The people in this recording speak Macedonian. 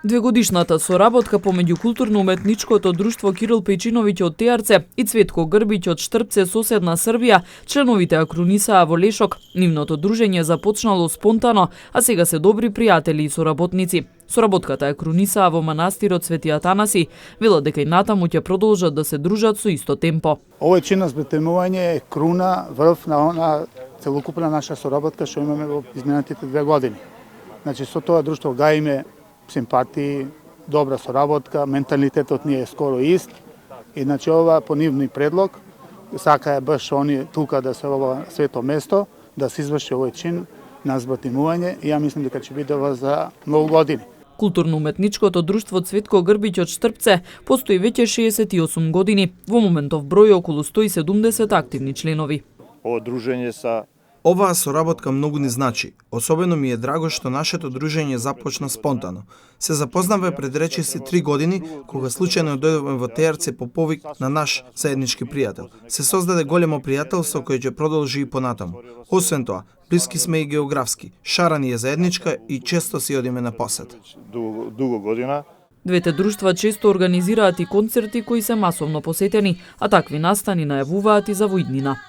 Двегодишната соработка помеѓу културно-уметничкото друштво Кирил Пејчиновиќ од Теарце и Цветко Грбиќ од Штрпце, соседна Србија, членовите акрунисаа во Лешок. Нивното дружење започнало спонтано, а сега се добри пријатели и соработници. Соработката е крунисаа во манастирот Свети Атанаси, велат дека и натаму ќе продолжат да се дружат со исто темпо. Овој чин на збетемување е круна, врв на целокупна наша соработка што имаме во изминатите 2 години. Значи со тоа друштво гаиме симпатии, добра соработка, менталитетот ни е скоро ист. И значи ова по нивни предлог сакаа баш они тука да се ова свето место, да се изврши овој чин на збетемување и ја мислам дека ќе биде ова за многу години. Културно-уметничкото друштво Цветко Грбиќ од Штрпце постои веќе 68 години. Во моментов број околу 170 активни членови. Ова дружење са Оваа соработка многу ни значи. Особено ми е драго што нашето дружење започна спонтано. Се запознавме пред речиси 3 години, кога случајно дојдовме во Теарце по повик на наш заеднички пријател. Се создаде големо пријателство кој ќе продолжи и понатаму. Освен тоа, блиски сме и географски. Шара ни е заедничка и често си одиме на посет. дуго година. Двете друштва често организираат и концерти кои се масовно посетени, а такви настани најавуваат и за во иднина.